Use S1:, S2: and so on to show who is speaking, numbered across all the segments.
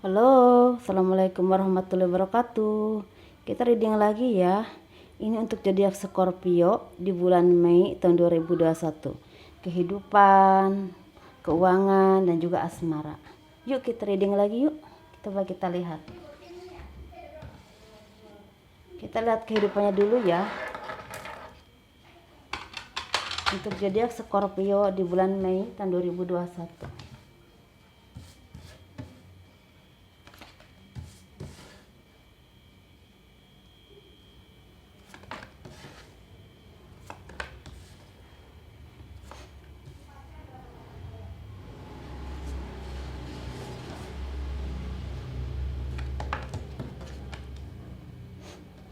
S1: Halo, assalamualaikum warahmatullahi wabarakatuh. Kita reading lagi ya. Ini untuk zodiak Scorpio di bulan Mei tahun 2021. Kehidupan, keuangan, dan juga asmara. Yuk kita reading lagi yuk. Coba kita lihat. Kita lihat kehidupannya dulu ya. Untuk zodiak Scorpio di bulan Mei tahun 2021.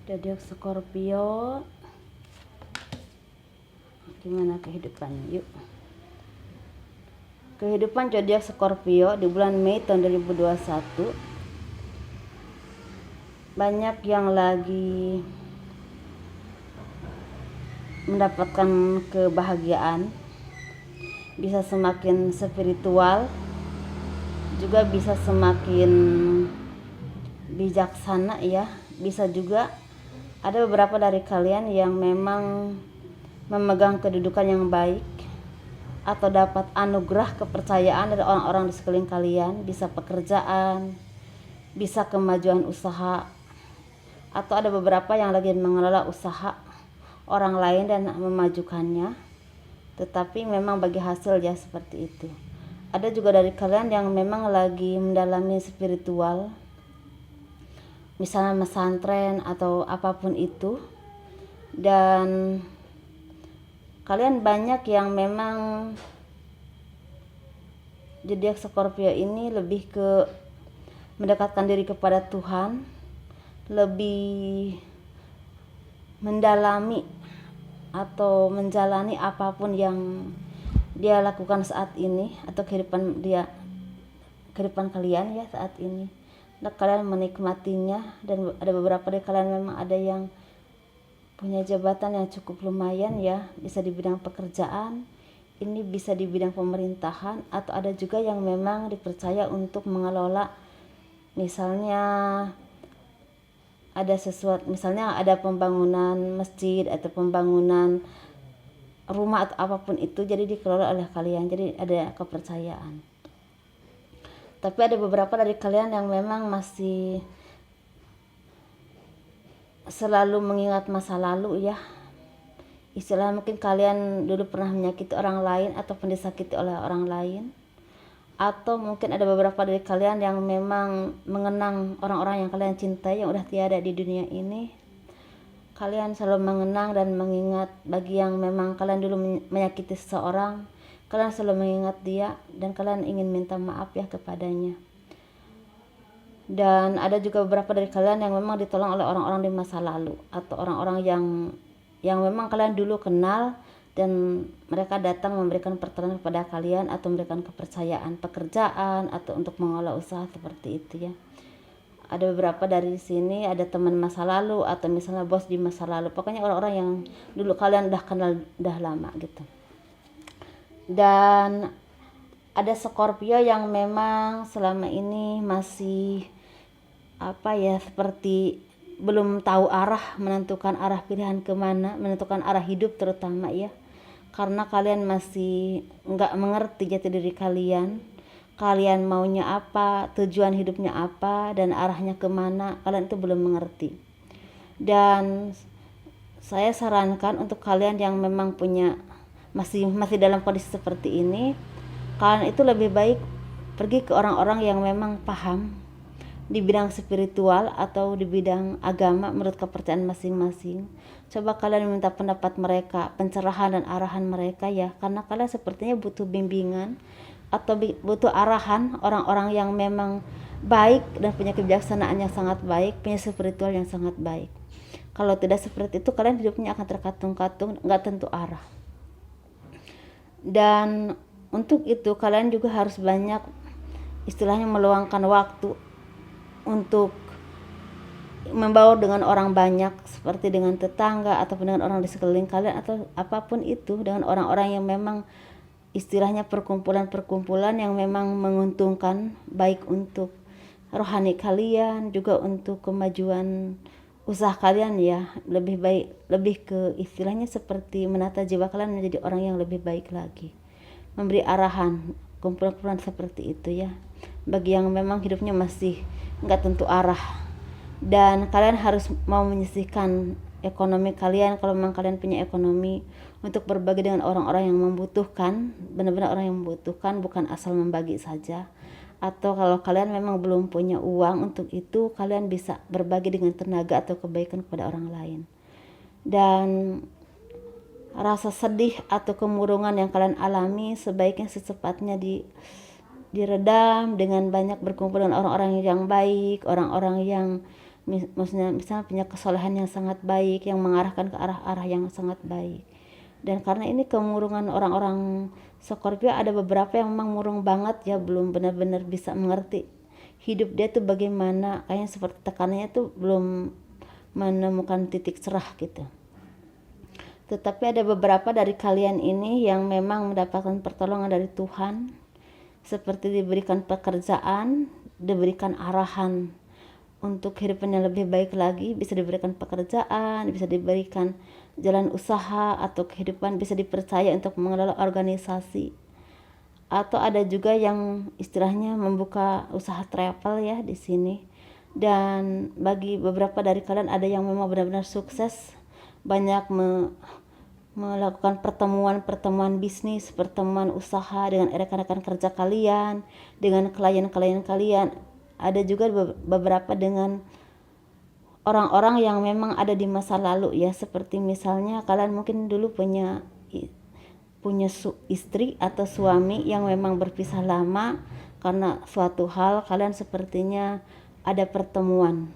S1: Zodiak Scorpio, gimana kehidupannya yuk. Kehidupan zodiak Scorpio di bulan Mei tahun 2021. Banyak yang lagi mendapatkan kebahagiaan, bisa semakin spiritual, juga bisa semakin bijaksana ya. Bisa juga ada beberapa dari kalian yang memang memegang kedudukan yang baik atau dapat anugerah kepercayaan dari orang-orang di sekeliling kalian, bisa pekerjaan, bisa kemajuan usaha, atau ada beberapa yang lagi mengelola usaha orang lain dan memajukannya, tetapi memang bagi hasil ya seperti itu. Ada juga dari kalian yang memang lagi mendalami spiritual, misalnya pesantren atau apapun itu, dan kalian banyak yang memang zodiak Scorpio ini lebih ke mendekatkan diri kepada Tuhan, lebih mendalami atau menjalani apapun yang dia lakukan saat ini, atau kehidupan kalian ya saat ini. Nah, kalian menikmatinya, dan ada beberapa dari kalian memang ada yang punya jabatan yang cukup lumayan ya, bisa di bidang pekerjaan, ini bisa di bidang pemerintahan, atau ada juga yang memang dipercaya untuk mengelola, misalnya ada sesuatu, misalnya ada pembangunan masjid atau pembangunan rumah atau apapun itu, jadi dikelola oleh kalian, jadi ada kepercayaan. Tapi ada beberapa dari kalian yang memang masih selalu mengingat masa lalu ya. Istilah mungkin kalian dulu pernah menyakiti orang lain ataupun disakiti oleh orang lain. Atau mungkin ada beberapa dari kalian yang memang mengenang orang-orang yang kalian cintai yang udah tiada di dunia ini. Kalian selalu mengenang dan mengingat, bagi yang memang kalian dulu menyakiti seseorang, kalian selalu mengingat dia dan kalian ingin minta maaf ya kepadanya. Dan ada juga beberapa dari kalian yang memang ditolong oleh orang-orang di masa lalu, atau orang-orang yang memang kalian dulu kenal, dan mereka datang memberikan pertolongan kepada kalian atau memberikan kepercayaan pekerjaan atau untuk mengelola usaha seperti itu ya. Ada beberapa dari sini ada teman masa lalu atau misalnya bos di masa lalu, pokoknya orang-orang yang dulu kalian udah kenal udah lama gitu. Dan ada Scorpio yang memang selama ini masih seperti belum tahu arah, menentukan arah pilihan kemana, menentukan arah hidup terutama ya, karena kalian masih nggak mengerti jati diri kalian maunya apa, tujuan hidupnya apa, dan arahnya kemana, kalian itu belum mengerti. Dan saya sarankan untuk kalian yang memang masih dalam kondisi seperti ini, kalian itu lebih baik pergi ke orang-orang yang memang paham di bidang spiritual atau di bidang agama menurut kepercayaan masing-masing. Coba kalian minta pendapat mereka, pencerahan dan arahan mereka ya, karena kalian sepertinya butuh bimbingan atau butuh arahan orang-orang yang memang baik dan punya kebijaksanaan yang sangat baik, punya spiritual yang sangat baik. Kalau tidak seperti itu, kalian hidupnya akan terkatung-katung, nggak tentu arah. Dan untuk itu kalian juga harus banyak istilahnya meluangkan waktu untuk membaur dengan orang banyak, seperti dengan tetangga ataupun dengan orang di sekeliling kalian atau apapun itu, dengan orang-orang yang memang istilahnya perkumpulan-perkumpulan yang memang menguntungkan, baik untuk rohani kalian, juga untuk kemajuan usaha kalian ya, lebih baik, lebih ke istilahnya seperti menata jiwa kalian menjadi orang yang lebih baik lagi, memberi arahan kumpulan-kumpulan seperti itu ya, bagi yang memang hidupnya masih nggak tentu arah. Dan kalian harus mau menyisihkan ekonomi kalian, kalau memang kalian punya ekonomi, untuk berbagi dengan orang-orang yang membutuhkan, benar-benar orang yang membutuhkan, bukan asal membagi saja. Atau kalau kalian memang belum punya uang untuk itu, kalian bisa berbagi dengan tenaga atau kebaikan kepada orang lain. Dan rasa sedih atau kemurungan yang kalian alami sebaiknya secepatnya diredam dengan banyak berkumpul dengan orang-orang yang baik, orang-orang yang misalnya punya kesolehan yang sangat baik, yang mengarahkan ke arah-arah yang sangat baik. Dan karena ini kemurungan orang-orang Scorpio, ada beberapa yang memang murung banget ya, belum benar-benar bisa mengerti hidup dia tuh bagaimana, kayaknya seperti tekanannya tuh belum menemukan titik cerah gitu. Tetapi ada beberapa dari kalian ini yang memang mendapatkan pertolongan dari Tuhan, seperti diberikan pekerjaan, diberikan arahan untuk kehidupan yang lebih baik lagi, bisa diberikan pekerjaan, bisa diberikan jalan usaha atau kehidupan, bisa dipercaya untuk mengelola organisasi. Atau ada juga yang istilahnya membuka usaha travel ya di sini. Dan bagi beberapa dari kalian ada yang memang benar-benar sukses, banyak melakukan pertemuan bisnis, pertemuan usaha dengan rekan-rekan kerja kalian, dengan klien-klien kalian. Ada juga beberapa dengan orang-orang yang memang ada di masa lalu ya, seperti misalnya kalian mungkin dulu punya istri atau suami yang memang berpisah lama karena suatu hal, kalian sepertinya ada pertemuan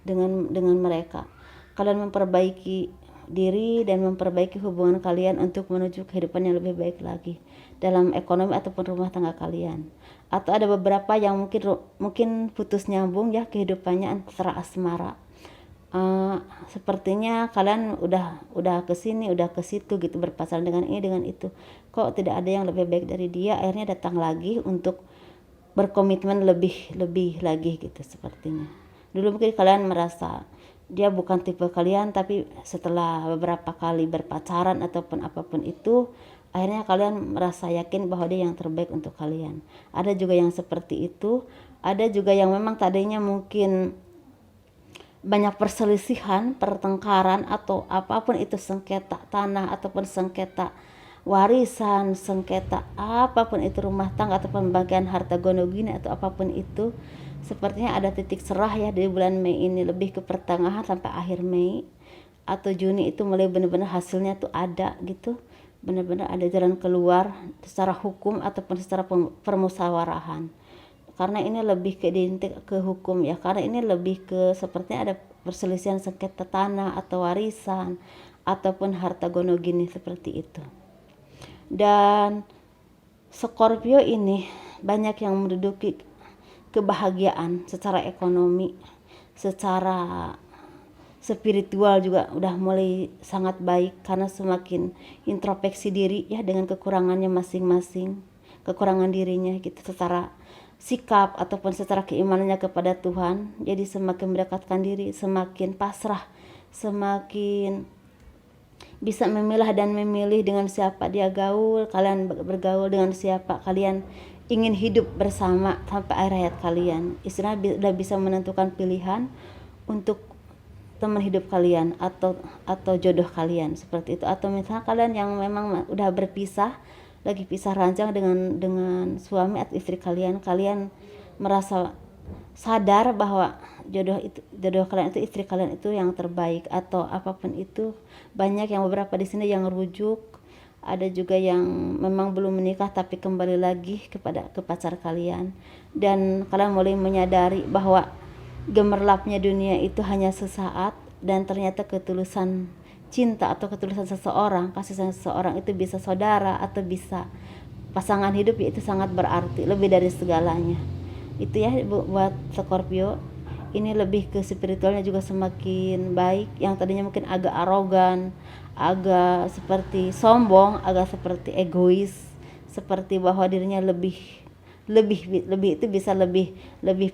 S1: dengan mereka. Kalian memperbaiki diri dan memperbaiki hubungan kalian untuk menuju kehidupan yang lebih baik lagi dalam ekonomi ataupun rumah tangga kalian. Atau ada beberapa yang mungkin putus nyambung ya kehidupannya antara asmara. Sepertinya kalian udah ke sini, udah ke situ gitu, berpacaran dengan ini dengan itu, kok tidak ada yang lebih baik dari dia, akhirnya datang lagi untuk berkomitmen lebih lagi gitu. Sepertinya dulu mungkin kalian merasa dia bukan tipe kalian, tapi setelah beberapa kali berpacaran ataupun apapun itu, akhirnya kalian merasa yakin bahwa dia yang terbaik untuk kalian. Ada juga yang seperti itu. Ada juga yang memang tadinya mungkin banyak perselisihan, pertengkaran atau apapun itu, sengketa tanah ataupun sengketa warisan, sengketa apapun itu, rumah tangga ataupun pembagian harta gono gini atau apapun itu, sepertinya ada titik cerah ya di bulan Mei ini, lebih ke pertengahan sampai akhir Mei atau Juni itu mulai benar-benar hasilnya tuh ada gitu, benar-benar ada jalan keluar secara hukum ataupun secara permusawarahan. Karena ini lebih ke identik ke hukum ya, karena ini lebih ke sepertinya ada perselisihan sengketa tanah atau warisan ataupun harta gono gini seperti itu. Dan Scorpio ini banyak yang menduduki kebahagiaan secara ekonomi, secara spiritual juga udah mulai sangat baik karena semakin introspeksi diri ya dengan kekurangannya masing-masing, kekurangan dirinya gitu, secara sikap ataupun secara keimanannya kepada Tuhan, jadi semakin mendekatkan diri, semakin pasrah, semakin bisa memilah dan memilih dengan siapa dia gaul, kalian bergaul dengan siapa kalian ingin hidup bersama sampai akhir hayat kalian. Istilahnya udah bisa menentukan pilihan untuk teman hidup kalian atau jodoh kalian seperti itu. Atau misalnya kalian yang memang udah berpisah, lagi pisah ranjang dengan suami atau istri kalian merasa sadar bahwa jodoh kalian itu, istri kalian itu yang terbaik atau apapun itu. Banyak yang beberapa di sini yang rujuk, ada juga yang memang belum menikah tapi kembali lagi ke pacar kalian, dan kalian mulai menyadari bahwa gemerlapnya dunia itu hanya sesaat, dan ternyata ketulusan cinta atau ketulusan seseorang, kasih sayang seseorang itu bisa saudara atau bisa pasangan hidup, itu sangat berarti, lebih dari segalanya. Itu ya buat Scorpio. Ini lebih ke spiritualnya juga semakin baik. Yang tadinya mungkin agak arogan, agak seperti sombong, agak seperti egois, seperti bahwa dirinya lebih lebih itu bisa lebih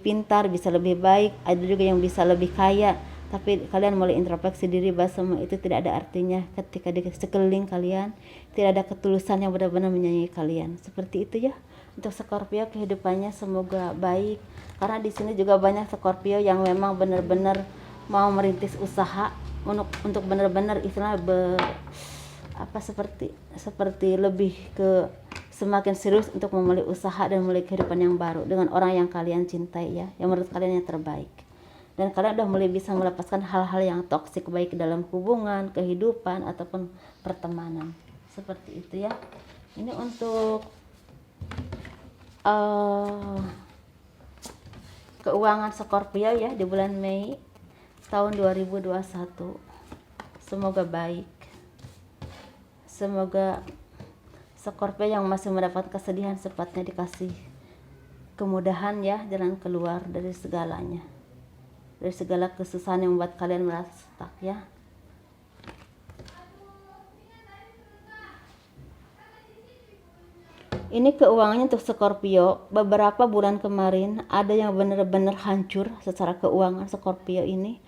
S1: pintar, bisa lebih baik, ada juga yang bisa lebih kaya. Tapi kalian mulai introspeksi diri bahwa semua itu tidak ada artinya ketika di sekeliling kalian tidak ada ketulusan yang benar-benar menyayangi kalian. Seperti itu ya untuk Scorpio kehidupannya, semoga baik. Karena di sini juga banyak Scorpio yang memang benar-benar mau merintis usaha untuk benar-benar istilah seperti lebih ke semakin serius untuk memulai usaha dan mulai kehidupan yang baru dengan orang yang kalian cintai ya, yang menurut kalian yang terbaik. Dan kalian udah mulai bisa melepaskan hal-hal yang toksik baik dalam hubungan, kehidupan ataupun pertemanan. Seperti itu ya. Ini untuk keuangan Scorpio ya di bulan Mei tahun 2021. Semoga baik. Semoga Scorpio yang masih mendapat kesedihan sepatnya dikasih kemudahan ya, jalan keluar dari segalanya, dari segala kesusahan yang membuat kalian merasa stuck ya. Ini keuangannya untuk Scorpio. Beberapa bulan kemarin ada yang benar-benar hancur secara keuangan Scorpio ini.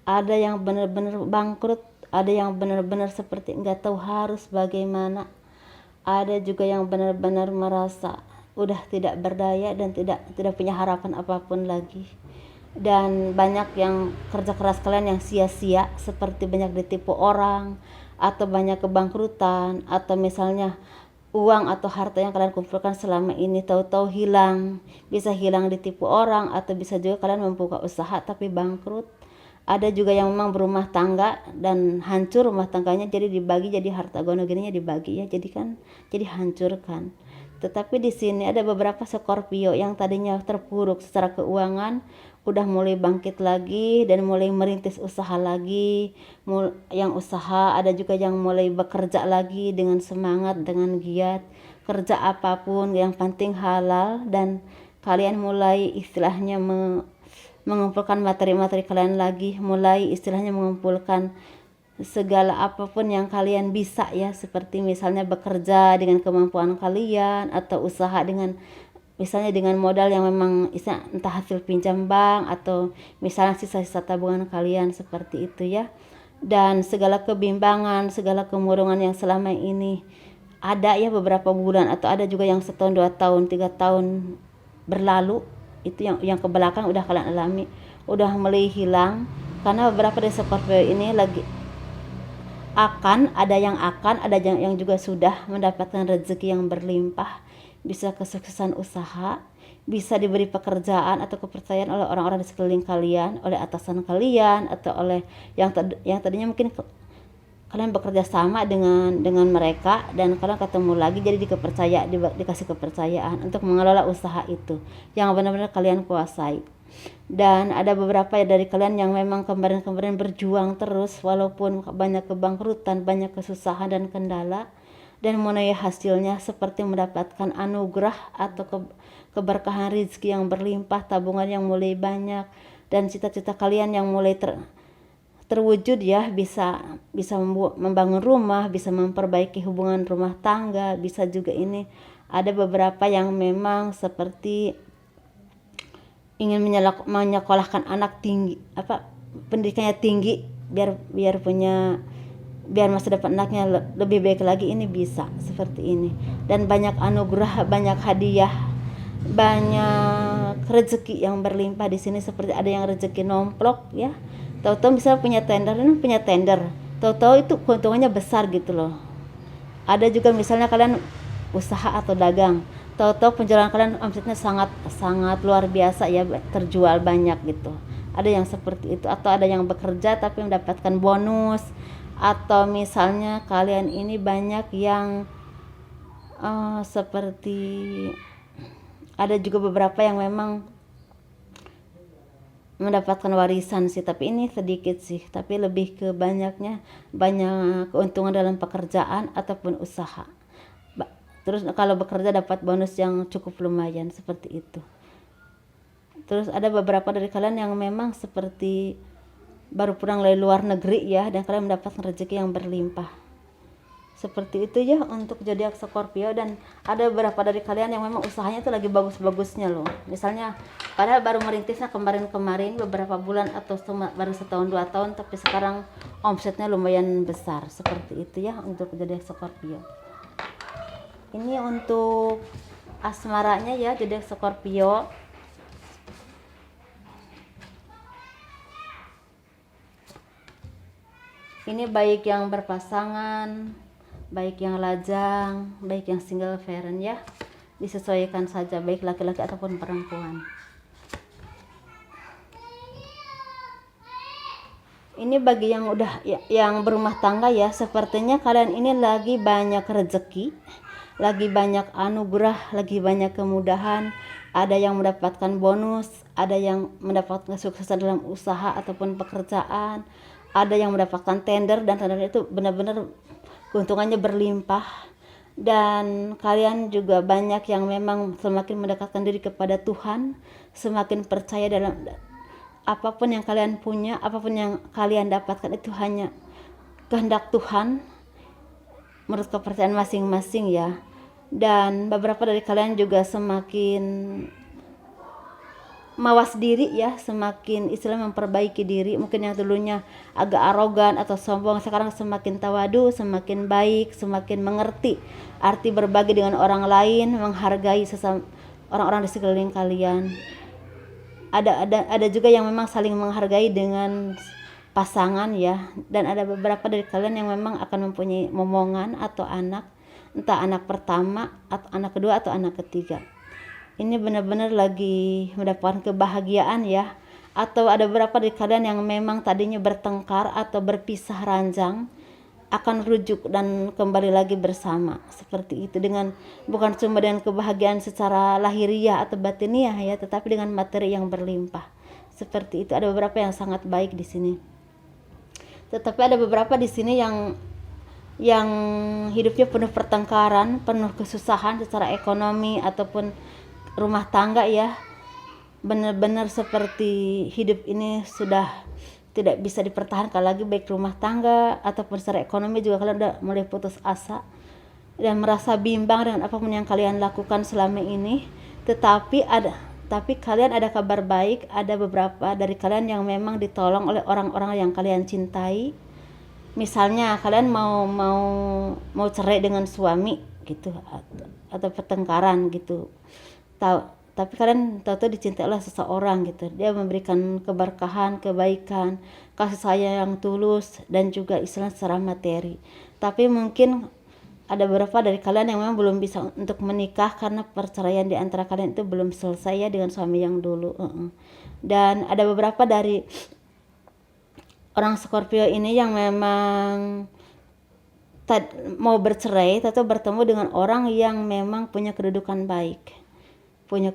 S1: Ada yang benar-benar bangkrut, ada yang benar-benar seperti nggak tahu harus bagaimana. Ada juga yang benar-benar merasa udah tidak berdaya dan tidak punya harapan apapun lagi. Dan banyak yang kerja keras kalian yang sia-sia, seperti banyak ditipu orang atau banyak kebangkrutan, atau misalnya uang atau harta yang kalian kumpulkan selama ini tahu-tahu hilang, bisa hilang ditipu orang, atau bisa juga kalian membuka usaha tapi bangkrut. Ada juga yang memang berumah tangga dan hancur rumah tangganya, jadi dibagi, jadi harta gono gininya dibagi ya, jadi hancur kan. Tetapi di sini ada beberapa Scorpio yang tadinya terpuruk secara keuangan udah mulai bangkit lagi dan mulai merintis usaha lagi. Yang usaha, ada juga yang mulai bekerja lagi dengan semangat, dengan giat, kerja apapun yang penting halal, dan kalian mulai istilahnya mengumpulkan materi-materi kalian lagi, mulai istilahnya mengumpulkan segala apapun yang kalian bisa ya, seperti misalnya bekerja dengan kemampuan kalian, atau usaha dengan misalnya dengan modal yang memang entah hasil pinjam bank atau misalnya sisa-sisa tabungan kalian, seperti itu ya. Dan segala kebimbangan, segala kemurungan yang selama ini ada ya beberapa bulan, atau ada juga yang setahun, 2 tahun, 3 tahun berlalu, itu yang ke belakang udah kalian alami, udah mulai hilang. Karena beberapa dari Scorpio ini lagi ada yang juga sudah mendapatkan rezeki yang berlimpah, bisa kesuksesan usaha, bisa diberi pekerjaan atau kepercayaan oleh orang-orang di sekeliling kalian, oleh atasan kalian, atau oleh yang tadinya mungkin kalian bekerja sama dengan mereka, dan kalian ketemu lagi, jadi dikasih kepercayaan untuk mengelola usaha itu yang benar-benar kalian kuasai. Dan ada beberapa dari kalian yang memang kemarin berjuang terus walaupun banyak kebangkrutan, banyak kesusahan dan kendala, dan menuai hasilnya seperti mendapatkan anugerah atau keberkahan rezeki yang berlimpah, tabungan yang mulai banyak, dan cita-cita kalian yang mulai terwujud ya, bisa membangun rumah, bisa memperbaiki hubungan rumah tangga, bisa juga ini ada beberapa yang memang seperti ingin menyekolahkan anak tinggi, pendidikannya tinggi, biar masa depan anaknya lebih baik lagi, ini bisa seperti ini. Dan banyak anugerah, banyak hadiah, banyak rezeki yang berlimpah di sini, seperti ada yang rezeki nomplok ya. Tahu-tahu misalnya punya tender, tahu-tahu itu keuntungannya besar gitu loh. Ada juga misalnya kalian usaha atau dagang, tahu-tahu penjualan kalian omsetnya sangat luar biasa ya, terjual banyak gitu. Ada yang seperti itu, atau ada yang bekerja tapi mendapatkan bonus, atau misalnya kalian ini banyak yang seperti ada juga beberapa yang memang mendapatkan warisan sih, tapi ini sedikit sih, tapi lebih ke banyak keuntungan dalam pekerjaan ataupun usaha. Terus kalau bekerja dapat bonus yang cukup lumayan, seperti itu. Terus ada beberapa dari kalian yang memang seperti baru pulang dari luar negeri ya, dan kalian mendapatkan rezeki yang berlimpah, Seperti itu ya untuk zodiak Scorpio. Dan ada beberapa dari kalian yang memang usahanya tuh lagi bagus-bagusnya loh. Misalnya padahal baru merintisnya kemarin-kemarin beberapa bulan atau baru setahun 2 tahun, tapi sekarang omsetnya lumayan besar. Seperti itu ya untuk zodiak Scorpio. Ini untuk asmaranya ya zodiak Scorpio. Ini baik yang berpasangan, baik yang lajang, baik yang single parent ya. Disesuaikan saja baik laki-laki ataupun perempuan. Ini bagi yang udah yang berumah tangga ya, sepertinya kalian ini lagi banyak rezeki, lagi banyak anugerah, lagi banyak kemudahan. Ada yang mendapatkan bonus, ada yang mendapatkan kesuksesan dalam usaha ataupun pekerjaan, ada yang mendapatkan tender, dan tender itu benar-benar keuntungannya berlimpah. Dan kalian juga banyak yang memang semakin mendekatkan diri kepada Tuhan, semakin percaya dalam apapun yang kalian punya, apapun yang kalian dapatkan itu hanya kehendak Tuhan menurut kepercayaan masing-masing ya. Dan beberapa dari kalian juga semakin mawas diri ya, semakin istilah memperbaiki diri. Mungkin yang dulunya agak arogan atau sombong, sekarang semakin tawadu, semakin baik, semakin mengerti arti berbagi dengan orang lain, menghargai sesama orang-orang di sekeliling kalian. Ada juga yang memang saling menghargai dengan pasangan ya. Dan ada beberapa dari kalian yang memang akan mempunyai momongan atau anak, entah anak pertama atau anak kedua atau anak ketiga. Ini benar-benar lagi mendapatkan kebahagiaan ya. Atau ada beberapa dari kalian yang memang tadinya bertengkar atau berpisah ranjang akan rujuk dan kembali lagi bersama. Seperti itu, dengan bukan cuma dengan kebahagiaan secara lahiriah atau batiniah ya, tetapi dengan materi yang berlimpah. Seperti itu, ada beberapa yang sangat baik di sini. Tetapi ada beberapa di sini yang hidupnya penuh pertengkaran, penuh kesusahan secara ekonomi ataupun rumah tangga ya. Benar-benar seperti hidup ini sudah tidak bisa dipertahankan lagi, baik rumah tangga ataupun secara ekonomi juga kalian udah mulai putus asa dan merasa bimbang dengan apapun yang kalian lakukan selama ini. Tetapi kalian ada kabar baik, ada beberapa dari kalian yang memang ditolong oleh orang-orang yang kalian cintai. Misalnya kalian mau cerai dengan suami gitu, atau pertengkaran gitu, tapi kalian tahu dicintai oleh seseorang gitu. Dia memberikan keberkahan, kebaikan, kasih sayang yang tulus, dan juga istilah secara materi. Tapi mungkin ada beberapa dari kalian yang memang belum bisa untuk menikah karena perceraian di antara kalian itu belum selesai ya dengan suami yang dulu. Dan ada beberapa dari orang Scorpio ini yang memang mau bercerai atau bertemu dengan orang yang memang punya kedudukan baik, punya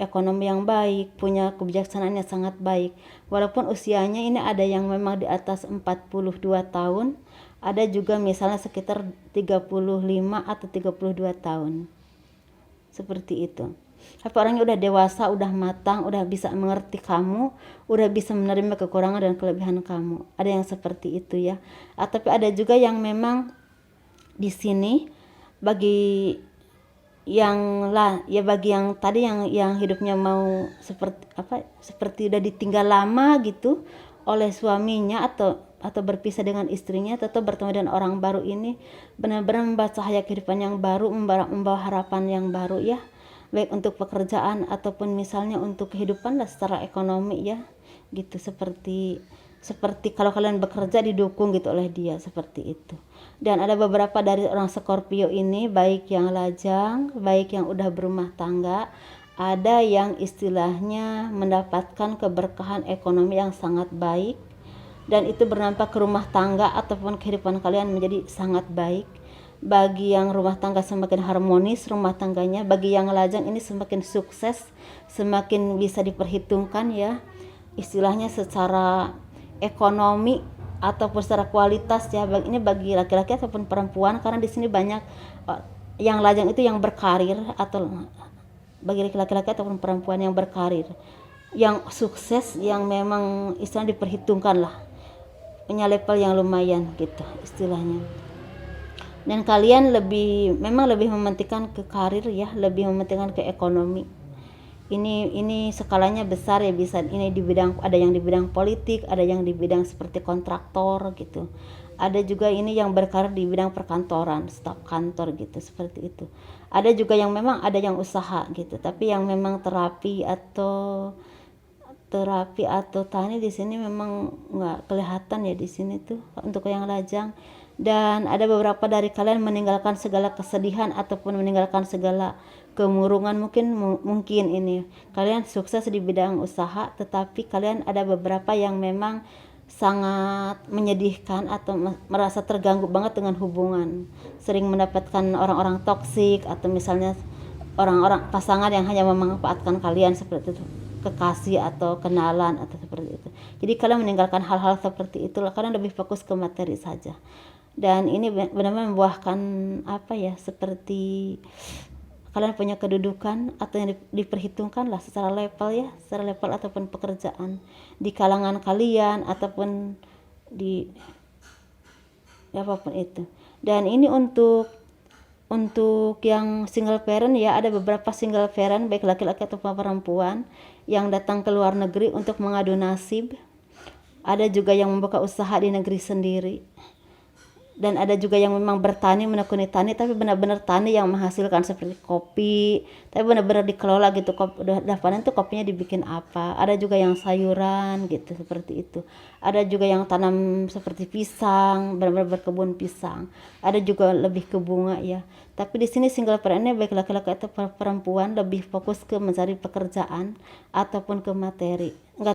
S1: ekonomi yang baik, punya kebijaksanaan yang sangat baik. Walaupun usianya ini ada yang memang di atas 42 tahun, ada juga misalnya sekitar 35 atau 32 tahun. Seperti itu. Tapi orangnya udah dewasa, udah matang, udah bisa mengerti kamu, udah bisa menerima kekurangan dan kelebihan kamu. Ada yang seperti itu ya. Tapi ada juga yang memang di sini bagi yang tadi yang hidupnya mau seperti udah ditinggal lama gitu oleh suaminya atau berpisah dengan istrinya, atau bertemu dengan orang baru ini, benar-benar membawa cahaya kehidupan yang baru, membawa harapan yang baru ya, baik untuk pekerjaan ataupun misalnya untuk kehidupan lah secara ekonomi ya gitu. Seperti kalau kalian bekerja didukung gitu oleh dia, seperti itu. Dan ada beberapa dari orang Scorpio ini, baik yang lajang, baik yang udah berumah tangga, ada yang istilahnya mendapatkan keberkahan ekonomi yang sangat baik, dan itu berdampak ke rumah tangga ataupun kehidupan kalian menjadi sangat baik. Bagi yang rumah tangga semakin harmonis rumah tangganya, bagi yang lajang ini semakin sukses, semakin bisa diperhitungkan ya, istilahnya secara ekonomi ataupun secara kualitas ya. Ini bagi laki-laki ataupun perempuan, karena di sini banyak yang lajang itu yang berkarir, atau bagi laki-laki ataupun perempuan yang berkarir, yang sukses, yang memang istilahnya diperhitungkan lah, punya level yang lumayan gitu istilahnya. Dan kalian memang lebih mementingkan ke karir ya, lebih mementingkan ke ekonomi. Ini skalanya besar ya, bisa ini di bidang, ada yang di bidang politik, ada yang di bidang seperti kontraktor gitu. Ada juga ini yang berkarir di bidang perkantoran, staf kantor gitu, seperti itu. Ada juga yang memang ada yang usaha gitu, tapi yang memang terapi atau tani di sini memang nggak kelihatan ya di sini tuh untuk yang lajang. Dan ada beberapa dari kalian meninggalkan segala kesedihan ataupun meninggalkan segala kemurungan. Mungkin ini kalian sukses di bidang usaha, tetapi kalian ada beberapa yang memang sangat menyedihkan atau merasa terganggu banget dengan hubungan, sering mendapatkan orang-orang toksik atau misalnya orang-orang pasangan yang hanya memanfaatkan kalian seperti itu, kekasih atau kenalan atau seperti itu. Jadi kalian meninggalkan hal-hal seperti itu, kalian lebih fokus ke materi saja. Dan ini benar-benar membuahkan apa ya, seperti kalian punya kedudukan atau yang diperhitungkan lah secara level ataupun pekerjaan di kalangan kalian ataupun di apapun itu. Dan ini untuk yang single parent ya, ada beberapa single parent baik laki-laki atau perempuan yang datang ke luar negeri untuk mengadu nasib. Ada juga yang membuka usaha di negeri sendiri. Dan ada juga yang memang bertani, menekuni tani, tapi benar-benar tani yang menghasilkan seperti kopi, tapi benar-benar dikelola gitu. Udah panen tuh kopinya dibikin apa. Ada juga yang sayuran gitu, seperti itu. Ada juga yang tanam seperti pisang, benar-benar berkebun pisang. Ada juga lebih ke bunga ya. Tapi di sini single parent-nya baik laki-laki atau perempuan lebih fokus ke mencari pekerjaan ataupun ke materi. Enggak